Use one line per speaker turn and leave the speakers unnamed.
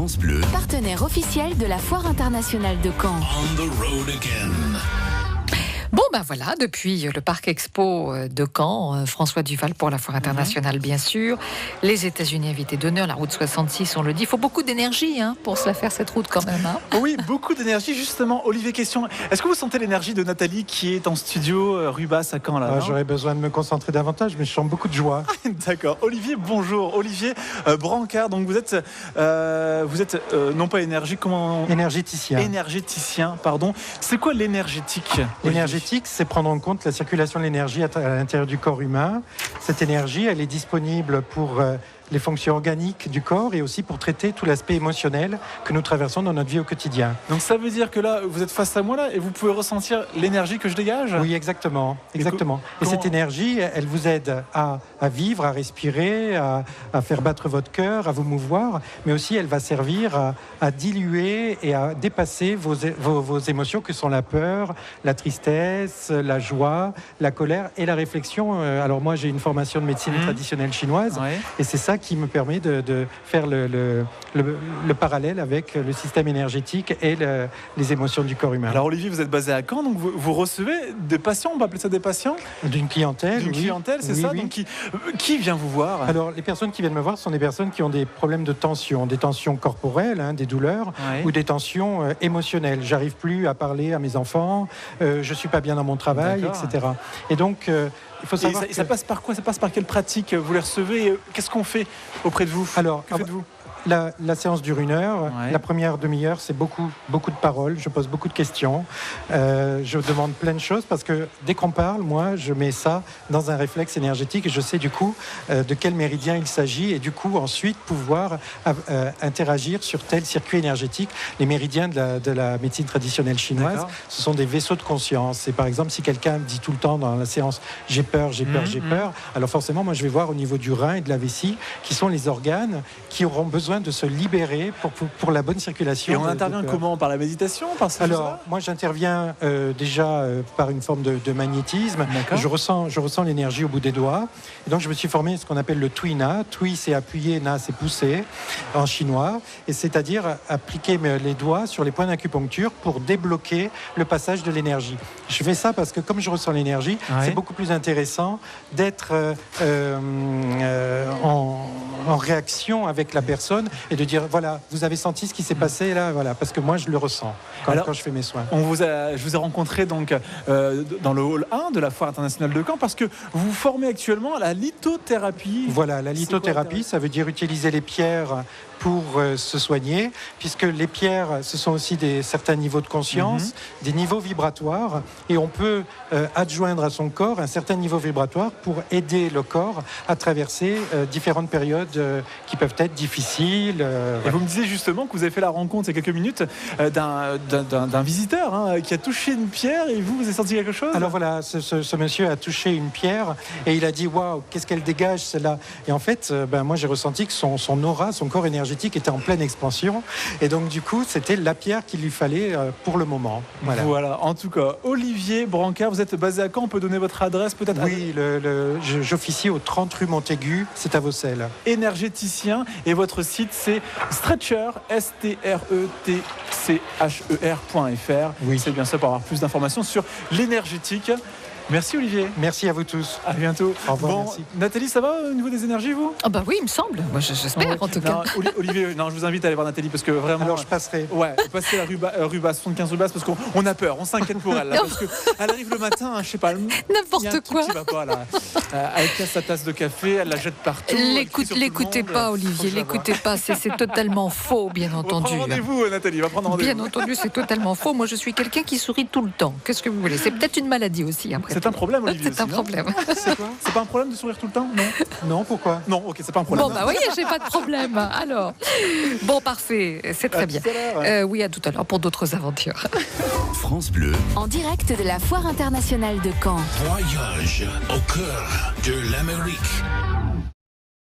France Bleu,
partenaire officiel de la Foire internationale de Caen.
on the road again.
Bon, ben voilà, depuis le Parc Expo de Caen, François Duval pour la Foire internationale, bien sûr. Les États-Unis invités d'honneur, la route 66, on le dit. Il faut beaucoup d'énergie pour se la faire, cette route, quand même.
Oui, beaucoup d'énergie. Justement, Olivier, question. Est-ce que vous sentez l'énergie de Nathalie qui est en studio Rubas à Caen là,
J'aurais besoin de me concentrer davantage, mais je sens beaucoup de joie.
D'accord. Olivier, bonjour. Olivier Brancard, donc vous êtes non pas comment énergéticien, pardon. C'est quoi l'énergétique?
L'énergétique, c'est prendre en compte la circulation de l'énergie à l'intérieur du corps humain. Cette énergie, elle est disponible pour les fonctions organiques du corps et aussi pour traiter tout l'aspect émotionnel que nous traversons dans notre vie au quotidien.
Donc ça veut dire que là, vous êtes face à moi là et vous pouvez ressentir l'énergie que je dégage?
Oui, exactement. Et cette énergie, elle vous aide à vivre, à respirer, à faire battre votre cœur, à vous mouvoir, mais aussi elle va servir à diluer et à dépasser vos émotions que sont la peur, la tristesse, la joie, la colère et la réflexion. Alors moi, j'ai une formation de médecine traditionnelle chinoise, et c'est ça qui me permet de faire le parallèle avec le système énergétique et les émotions du corps humain.
Alors Olivier, vous êtes basé à Caen, donc vous recevez des patients, on va appeler ça des patients?
D'une clientèle,
c'est ça.
Oui.
Donc qui vient vous voir?
Alors les personnes qui viennent me voir sont des personnes qui ont des problèmes de tension, des tensions corporelles, des douleurs, ou des tensions émotionnelles. J'arrive plus à parler à mes enfants, je suis pas bien dans mon travail, etc. Et donc il faut savoir
ça passe par quoi? Ça passe par quelle pratique? Vous les recevez? Qu'est-ce qu'on fait auprès de vous?
Alors,
que faites-vous?
La séance dure 1 heure. La première demi-heure, c'est beaucoup de paroles. Je pose beaucoup de questions. Je demande plein de choses parce que dès qu'on parle, moi, je mets ça dans un réflexe énergétique et je sais du coup de quel méridien il s'agit et du coup ensuite pouvoir interagir sur tel circuit énergétique. Les méridiens de la médecine traditionnelle chinoise, ce sont des vaisseaux de conscience. Et par exemple, si quelqu'un me dit tout le temps dans la séance « j'ai peur », alors forcément, moi, je vais voir au niveau du rein et de la vessie, qui sont les organes qui auront besoin de se libérer pour la bonne circulation.
Et on intervient comment? Par la méditation?
Alors, moi j'interviens déjà par une forme de magnétisme. Je ressens l'énergie au bout des doigts. Et donc je me suis formé ce qu'on appelle le Tui Na. Tui c'est appuyer, Na c'est pousser en chinois. Et c'est-à-dire appliquer les doigts sur les points d'acupuncture pour débloquer le passage de l'énergie. Je fais ça parce que comme je ressens l'énergie, c'est beaucoup plus intéressant d'être en réaction avec la personne et de dire voilà, vous avez senti ce qui s'est passé là, voilà, parce que moi je le ressens quand je fais mes soins.
Je vous ai rencontré donc dans le hall 1 de la Foire internationale de Caen parce que vous vous formez actuellement à la lithothérapie.
Voilà, la lithothérapie, ça veut dire utiliser les pierres pour se soigner, puisque les pierres, ce sont aussi certains niveaux de conscience, des niveaux vibratoires, et on peut adjoindre à son corps un certain niveau vibratoire pour aider le corps à traverser différentes périodes qui peuvent être difficiles.
Et vous me disiez justement que vous avez fait la rencontre il y a quelques minutes d'un visiteur qui a touché une pierre, et vous avez senti quelque chose?
Alors voilà, ce monsieur a touché une pierre et il a dit waouh, qu'est-ce qu'elle dégage celle-là. Et en fait, moi j'ai ressenti que son aura, son corps énergétique était en pleine expansion, et donc du coup c'était la pierre qu'il lui fallait pour le moment.
Voilà, en tout cas, Olivier Brancard, vous êtes basé à Caen, on peut donner votre adresse peut-être?
Oui, j'officie au 30 rue Montaigu, c'est à Vaucelles.
Énergéticien, et votre site c'est Stretcher, STRETCHER.fr.
Oui.
C'est bien ça, pour avoir plus d'informations sur l'énergétique. Merci Olivier.
Merci à vous tous.
À bientôt.
Au revoir, merci.
Nathalie, ça va au niveau des énergies, vous?
Bah oui, il me semble. Moi, j'espère en tout cas.
Olivier, je vous invite à aller voir Nathalie parce que vraiment.
Alors je passerai.
Ouais, passez la Rubas, 75 Rubas, parce qu'on a peur, on s'inquiète pour elle. Là, parce qu'elle arrive le matin, je sais pas.
N'importe quoi.
Qui va pas là. Elle casse sa tasse de café, elle la jette partout.
L'écoutez pas, Olivier, l'écoutez pas. C'est totalement faux, bien entendu.
Rendez-vous, Nathalie, va prendre rendez-vous.
Bien entendu, c'est totalement faux. Moi, je suis quelqu'un qui sourit tout le temps. Qu'est-ce que vous voulez? C'est peut-être une maladie aussi.
C'est un problème, Olivier.
C'est un problème.
C'est quoi? C'est pas un problème de sourire tout le temps?
Non, pourquoi?
Non, ok, c'est pas un problème.
Bon, bah oui, j'ai pas de problème. Alors, bon, parfait, c'est très bien. Oui, à tout à l'heure pour d'autres aventures.
France Bleu,
En direct de la Foire internationale de Caen.
voyage au cœur de l'Amérique.